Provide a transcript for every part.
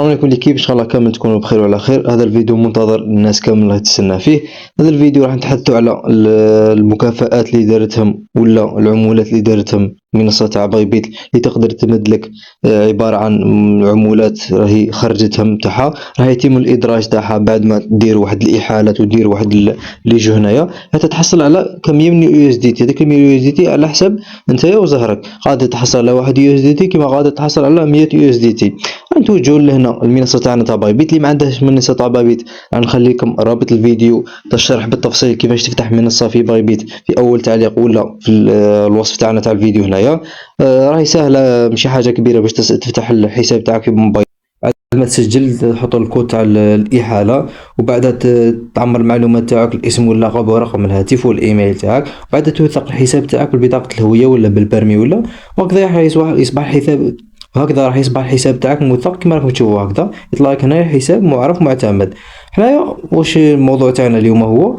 السلام عليكم ليكيب، ان شاء الله كامل تكونوا بخير وعلى خير. هذا الفيديو منتظر، الناس كامل راهي تستنى فيه. هذا الفيديو راح نتحدثوا على المكافآت اللي دارتهم ولا العمولات اللي دارتهم منصة تاع بايبيت اللي تقدر تمد لك عبارة عن عمولات راهي خرجتهم تاعها، راح يتم الادراج تاعها بعد ما دير واحد الاحالات ودير واحد لي جو هنايا حتى تحصل على كمية من اليو اس دي تي. هذيك الكمية اليو اس دي تي على حسب نتايا وزهرك، قادر تحصل على واحد يو اس دي تي كيما قادر تحصل على 100 يو اس دي تي. نتوجهوا لهنا المنصه تاعنا تاع بايبيت. اللي ما عندهش منصه تاع بايبيت غنخلي لكم رابط الفيديو تشرح بالتفصيل كيفاش تفتح منصه في بايبيت في اول تعليق ولا في الوصف تاعنا تاع الفيديو هنايا. راهي سهله، ماشي حاجه كبيره باش تفتح الحساب تاعك في موبايل. بعد ما تسجل تحط الكود تاع الاحاله، وبعدها تعمر المعلومات تاعك، الاسم واللقب ورقم الهاتف والايميل تاعك، وبعدها توثق الحساب تاعك ببطاقه الهويه ولا بالبرمي ولا، وهكذا راح يصبح الحساب، وهكذا راح يصبح الحساب تاعك موثق كما راكم تشوفوا. هكذا يطلع لك هنايا حساب معرف معتمد. حنايا واش الموضوع تاعنا اليوم هو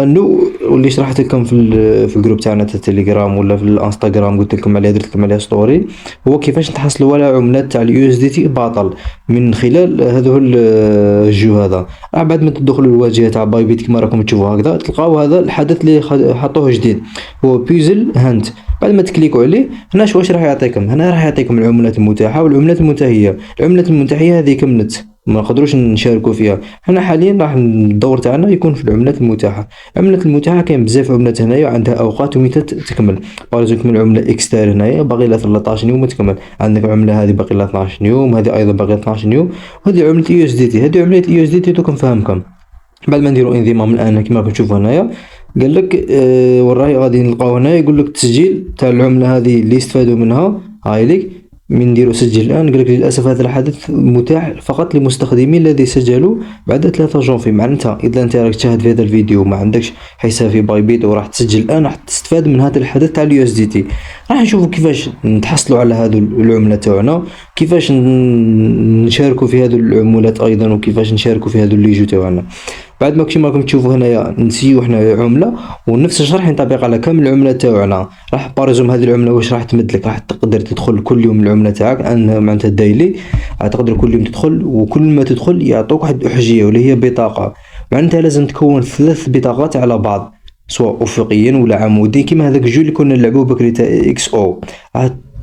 انه واللي شرحت لكم في الجروب تاعنا تاع التليجرام ولا في الانستغرام، قلت لكم عليه، درت لكم عليه ستوري، هو كيفاش تحصلوا على عملات تاع اليو اس دي تي باطل من خلال هذو الجو هذا. بعد ما تدخلوا الواجهه تاع بايبيت كما راكم تشوفوا هكذا، تلقاو هذا الحدث اللي حطوه جديد، هو بيزل هانت. بعد ما تكليكوا عليه هنا واش راح يعطيكم؟ هنا راح يعطيكم العملات المتاحه والعملات المنتهيه. العملات المنتهيه هذه كملت ما نقدروش نشاركوا فيها. حنا حاليا راح الدور تاعنا يكون في العملات المتاحه. العملات المتاحه كاين بزاف عملات هنايا، عندها اوقات ومتى تكمل. باريزون كمل العمله اكستار هنايا باقي لها 13 يوم تكمل، عندك العمله هذه باقي لها 12 يوم، هذه ايضا باقي لها 12 يوم، وهذه عمله يو اس دي تي. هذه عمله يو اس دي تي دوك نفهمكم. بعد ما نديروا انضمام الان كما راكم تشوفوا هنايا، قال لك وراي غادي نلقاو هنا يقول لك التسجيل تاع العمله هذه اللي استفادوا منها. هاي ليك من نديروا سجل الان، قال لك للاسف هذا الحدث متاح فقط للمستخدمين الذين سجلوا بعد 3 جونفي. معناتها اذا انت راك تشاهد في هذا الفيديو وما عندكش حساب في بايبيت وراح تسجل الان، راح تستفاد من هذا الحدث تاع اليو اس دي تي. راح نشوفوا كيفاش نتحصلوا على هذه العمله تاعنا، كيفاش نشاركوا في هذه العمولات ايضا، وكيفاش نشاركوا في هذه الليجو تاعنا. بعد ما كيما راكم تشوفوا هنايا نسيو حنا عمله، ونفس الشرح ينطبق على كامل العملات تاعنا. راح باريزوم هذه العمله واش راح تمد لك، راح تقدر تدخل كل يوم العمله تاعك انها معناتها دايلي، تقدر كل يوم تدخل، وكل ما تدخل يعطوك واحد الاحجيه واللي هي بطاقه. معناتها لازم تكون 3 بطاقات على بعض، سواء افقيا ولا عمودي، كيما هذاك الجو اللي كنا نلعبوه بكري تاع اكس او.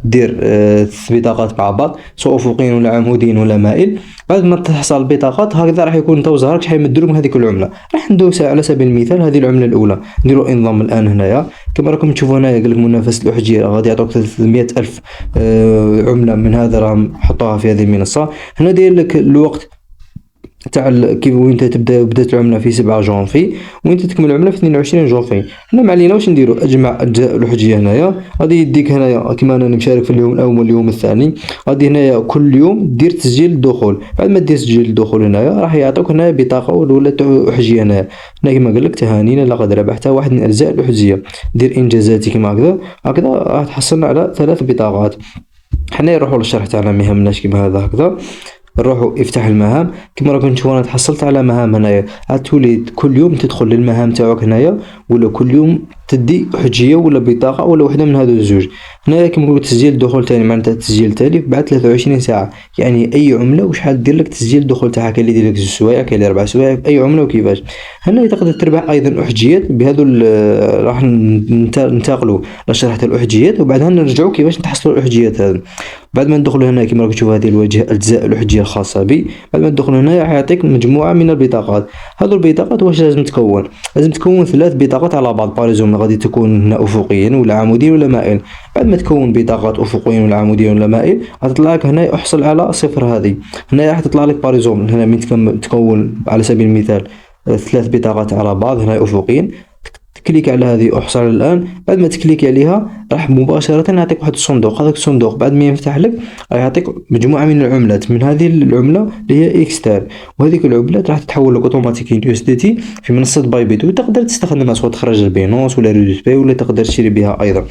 دير 3 بطاقات مع بعض، سواء افقيا ولا عموديا ولا مائل. بعد ما تحصل البطاقات هكذا راح يكون انت وزهرك شحال يمدوا لكم هذيك العمله. راح ندوس على سبيل المثال هذه العمله الاولى، نديروا انضم الان هنايا كما راكم تشوفوا هنايا. قال لك منافسه الاحجيه غادي يعطوك 300,000 عمله من هذا راهم حطوها في هذه المنصه. هنا داير لك الوقت تاع كيف وين تبدا، بدات العمله في 7 جونفي وين تكمل العمله في 22 جونفي. حنا ما علينا واش نديروا، اجمع اجزاء الحجيه هنايا. غادي يديك هنايا كيما انا مشارك في اليوم الاول واليوم الثاني، غادي هنايا كل يوم دير تسجيل الدخول. بعد ما دير تسجيل الدخول هنايا راح يعطوك هنايا بطاقه ولا احجيه. هنا كيما قال لك تهانينا لقد ربحت واحد من اجزاء الاحجيه، دير انجازاتي كيما هكذا راح تحصلنا على 3 بطاقات. حنا نروحوا للشرح تاعنا، ما يهمناش كيما هذا هكذا. نروحوا افتح المهام. كما راكم تشوفوا انا تحصلت على مهام هنايا. تولي كل يوم تدخل للمهام تاعك هنايا، ولا كل يوم تدي حجيه ولا بطاقه ولا وحده من هذو الزوج. هنايا كما نقول تسجيل دخول ثاني، معناتها تسجيل تالي بعد 23 ساعه. يعني اي عمله وشحال دير لك تسجيل دخول تاعها، كاين اللي يدير لك 2 سوايع، كاين اللي 4 سوايع، اي عمله وكيفاش. هنا تقدر تربح ايضا احجيات بهذو. راح ننتقلوا لشرح تاع الاحجيات وبعدها نرجعوا كيفاش نتحصلوا الاحجيات هذه. بعد ما ندخلوا هنا كما راكم تشوفوا هذه الواجهه اجزاء الاحجيه الخاصه بي. بعد ما تدخلوا هنا راح يعطيك مجموعه من البطاقات. هذو البطاقات واش لازم تكون؟ لازم تكون 3 بطاقات على بعض. باريزوم غادي تكون هنا افقيا ولا عموديا ولا مائل. بعد ما تكون بطاقات افقيا ولا عموديا ولا مائل غتطلع لك هنا احصل على 0. هذه هنا راح تطلع لك باريزوم هنا من تكون على سبيل المثال 3 بطاقات على بعض هنا افقيا. تكليك على هذه احصل الان. بعد ما تكليك عليها راح مباشره يعطيك واحد الصندوق. هذاك الصندوق بعد ما يفتح لك راح يعطيك مجموعه من العملات. من هذه العمله اللي هي اكستار، وهذيك العملات راح تتحول لك اوتوماتيكيا يو اس دي تي في منصه بايبيت، وتقدر تستخدمها سواء تخرج البينونس ولا ريدوس باي، ولا تقدر تشري بها ايضا.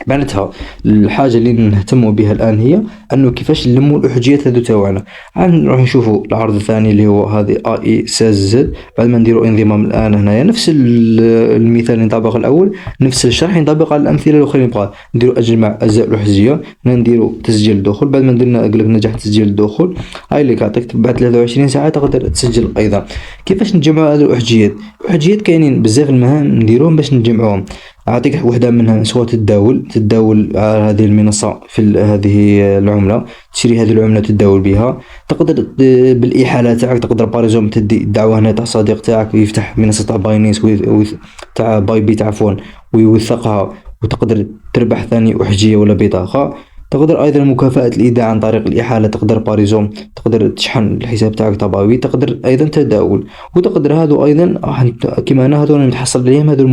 معناتها الحاجة اللي نهتموا بها الآن هي أنه كيفاش نلموا الأحجيات هذو تاوعنا. عاد نروح نشوفوا العرض الثاني اللي هو هذه AI 16Z. بعد ما نديروا انضمام الآن هنايا نفس المثال اللي نطبق الأول، نفس الشرح ينطبق على الأمثلة الأخرى. نبقى نديروا أجمع أجزاء الأحجية، هنا نديروا تسجيل الدخول. بعد ما درنا قالك نجح تسجيل الدخول، هاي اللي كعطيك بعد 23 ساعة تقدر تسجل أيضا. كيفاش نجمعوا هذه الأحجيات؟ الأحجيات كاينين بزاف المهام نديروهم باش نجمعوهم. أعطيك وحدة منها، سواء تتداول على هذه المنصة في هذه العملة، تشري هذه العملة تتداول بها. تقدر بالإحالة تاعك تقدر باريزوم تدي الدعوة هنا تاع صديق تاعك يفتح منصة تاع باينيس تاع بايبيت عفوا ويوثقها، وتقدر تربح ثاني أحجية ولا بطاقة. تقدر ايضا مكافأة الايداع عن طريق الاحالة، تقدر باريزوم تقدر تشحن الحساب تاعك تاع بايبيت. تقدر ايضا تداول، وتقدر هادو ايضا كيما انا هادو نتحصل عليهم، هادو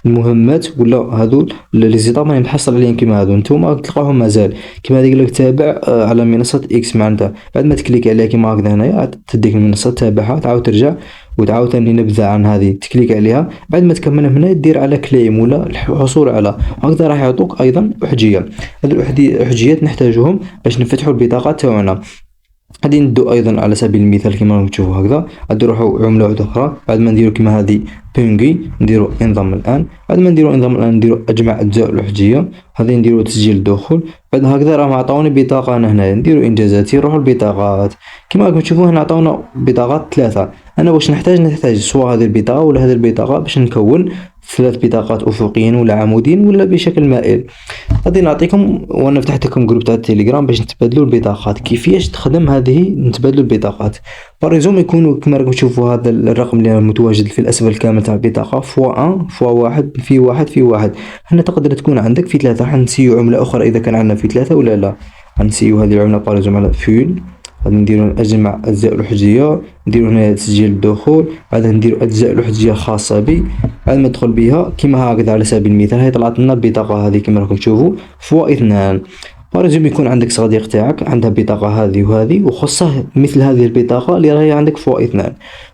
المهمات ولا هادو لي زيتاب راني نتحصل عليهم. كيما هادو نتوما تلقاهم مازال كيما هذيك لك تابع على منصة اكس. معناتها بعد ما تكليك عليها كيما هكذا هنايا تديك المنصة تتابعها، تعاود ترجع وتعاود ثاني نبذة عن هذه تكليك عليها. بعد ما تكمل هنا دير على كليم ولا الحصول على، هكذا راح يعطوك ايضا احجية. هذه الاحجيات نحتاجهم باش نفتحوا البطاقة تاعنا. غادي ندو ايضا على سبيل المثال كيما راكم تشوفوا هكذا، غادي نروحوا عملة واحدة اخرى. بعد ما نديروا كيما هذه بينغي نديروا انضم الان. بعد ما نديروا انضم الان نديروا اجمع اجزاء الاحجية، هذه نديروا تسجيل الدخول. بعد هكذا راهم عطاوني بطاقة انا هنايا، نديروا انجازاتي نروحوا البطاقات. كيما راكم تشوفوا هنا عطاونا بطاقات ثلاثة. انا واش نحتاج سواء هذه البطاقة ولا هذه البطاقة باش نكون 3 بطاقات افقيين ولا عموديين ولا بشكل مائل. غادي نعطيكم وانا فتحت لكم جروب تاع التليجرام باش نتبادلوا البطاقات. كيفاش تخدم هذه نتبادلوا البطاقات؟ باريزوم يكونوا كما راكم تشوفوا هذا الرقم اللي متواجد في الاسفل كامل تاع البطاقه فوا 1 فوا 1 في 1 في 1. هنا تقدر تكون عندك في 3. راح نسيو عمله اخرى اذا كان عندنا في 3 ولا لا. غنسيو هذه العمله باريزوم على فيل. غادي نديرو اجمع اجزاء الاحجيه، نديرو هنا تسجيل الدخول. بعدها نديرو اجزاء الاحجيه خاصه بي. بعد ما ندخل بها كيما هكذا على سبيل المثال، هاي طلعت لنا البطاقه هذه كيما راكم تشوفوا فوا 2. باريزوم يكون عندك صديق تاعك عنده بطاقة هذه وهذه وخصه مثل هذه البطاقة اللي راهي عندك فوا 2.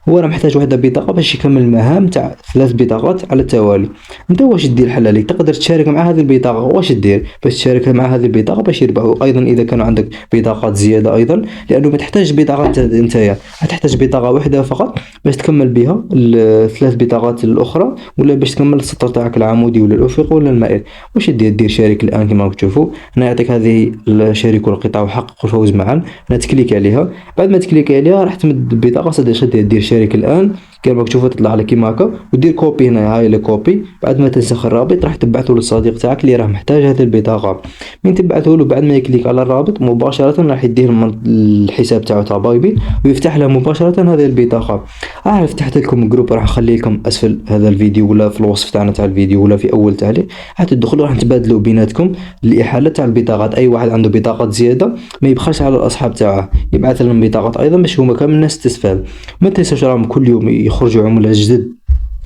هو راه محتاج واحدة بطاقة باش يكمل المهام تاع 3 بطاقات على التوالي. انت واش دير حلالي؟ تقدر تشارك مع هذه البطاقة. واش دير باش تشارك مع هذه البطاقة باش يربحوا؟ ايضا اذا كانوا عندك بطاقات زيادة ايضا، لانه ما تحتاج بطاقات نتايا، تحتاج بطاقة واحدة فقط باش تكمل بها الثلاث بطاقات الاخرى، ولا باش تكمل السطر تاعك العمودي ولا الافقي ولا المائل. واش دير شارك الان كما راكم تشوفوا هنا يعطيك هذه شاركوا القطاع وحققوا الفوز معا. هنا تكليك عليها. بعد ما تكليك عليها راح تمد البطاقه صديقي دير شارك الان كما تشوفوا تطلع لك كيما هكا، ودير كوبي هنا. هاي الكوبي بعد ما تنسخ الرابط راح تبعثه للصديق تاعك اللي راه محتاج هذه البطاقه. من تبعثه له بعد ما يكليك على الرابط مباشره راح يديه الحساب تاعو تاع بايبي ويفتح له مباشره هذه البطاقه. راح فتحت لكم جروب، راح نخلي لكم اسفل هذا الفيديو ولا في الوصف تاعنا تاع الفيديو ولا في اول تعليق. راح تدخلوا راح تبادلوا بيناتكم الاحاله تاع البطاقات. اي واحد عنده بطاقات زياده ما يبخلش على الاصحاب تاعه، يبعث لهم بطاقات ايضا باش هما كامل الناس تستفاد. ما تنساوش راهم كل يوم يخرجوا عملاء جدد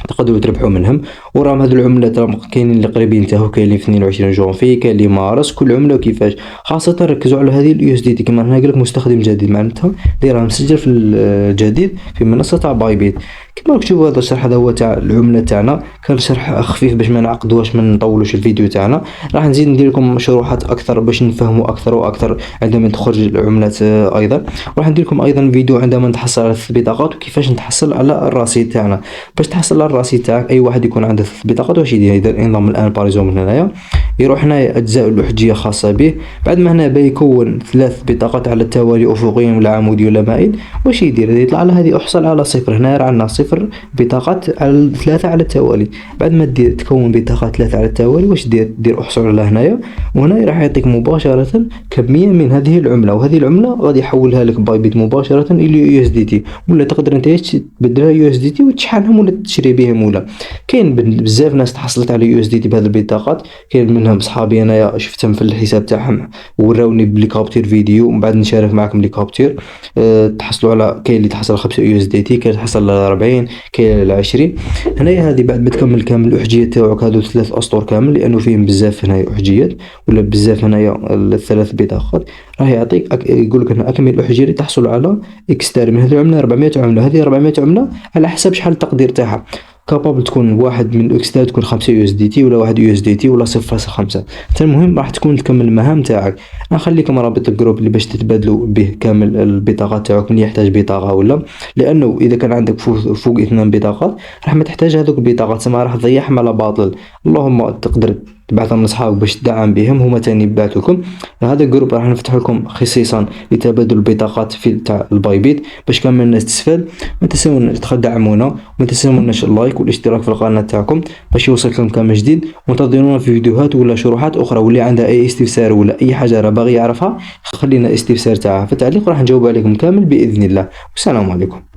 تقدروا تربحوا منهم. وراهم هذو العملات راهم كاينين اللي قريبين تاهو، كاينين في 22 جونفي، كاين اللي مارس. كل عمله وكيفاش، خاصه ركزوا على هذه اليو اس دي تي كما هنا قال لك مستخدم جديد، معناتها اللي راه مسجل في الجديد في منصه تاع بايبيت. كما راكم تشوفوا هذا الشرح هذا هو تاع العمله تاعنا، كان شرح خفيف باش ما نعقدوهاش ما نطولوش الفيديو تاعنا. راح نزيد ندير لكم شروحات اكثر باش نفهموا اكثر واكثر عندما تخرج العملات ايضا. وراح ندير لكم ايضا فيديو عندما نتحصل على البطاقات وكيفاش نتحصل على الرصيد تاعنا. باش تحصل على الرصيد تاعك اي واحد يكون عنده بطاقات واش يدير ينضم الان باريزوم هنايا، يروح هنايا اجزاء الاحجيه خاصه به. بعد ما هنا بيكون 3 بطاقات على التوالي افقي ولا عمودي ولا مائل، واش يدير يطلع له هذه احصل على 0. هنا راه عندنا 0 بطاقات على 3 على التوالي. بعد ما دير تكون بطاقات 3 على التوالي واش دير احصل على هنايا، وهنا راح يعطيك مباشره كميه من هذه العمله. وهذه العمله غادي يحولها لك بايبيت مباشره الى يو اس دي تي، ولا تقدر انت تبدلها يو اس دي تي وتشحنهم ولا تشري بهم. ولا كاين بزاف ناس تحصلت على يو اس دي تي بهذه البطاقات، كاين منهم صحابي انايا شفتهم في الحساب تاعهم وراوني بلي كابتير فيديو ومن بعد نشارك معكم لي كابتير. تحصلوا على كاين اللي تحصل 5 يو اس دي تي، كاين تحصل على 40، كاين على 20. هنايا هذه بعد ما تكمل كامل الاحجيه تاعك هذو 3 اسطور كامل، لانه فيهم بزاف هنايا احجيات ولا بزاف هنايا الثلاث بطاقات، راح يعطيك يقول لك هنا اكمل الاحجيه اللي تحصل على اكستار من هذه العمله 400 عمله. هذه 400 عمله على حسب شحال التقدير تاعها. كابابل تكون واحد من الاكسات تكون 5 يو اس دي تي ولا 1 يو اس دي تي ولا 0.5. انت المهم راح تكون تكمل المهام تاعك. نخليكم رابط الجروب اللي باش تتبادلوا به كامل البطاقات تاعك من يحتاج بطاقه ولا، لانه اذا كان عندك فوق 2 بطاقات راح ما تحتاج هذوك البطاقات، تسمى راح تضيعهم على باطل. اللهم تقدر تبعثهم لصحابك باش تدعم بهم، هما تاني يبعثوكم. هذا الجروب راح نفتح لكم خصيصا لتبادل البطاقات في تاع البايبيت باش كامل الناس تستفاد. ما تنسوناش تدعمونا، وما تنسوناش اللايك والاشتراك في القناه تاعكم باش يوصلكم كامل جديد. وانتظرونا في فيديوهات ولا شروحات اخرى، واللي عندها اي استفسار ولا اي حاجه راه باغي يعرفها خلينا استفسار تاعها في التعليق، راح نجاوب عليكم كامل باذن الله. والسلام عليكم.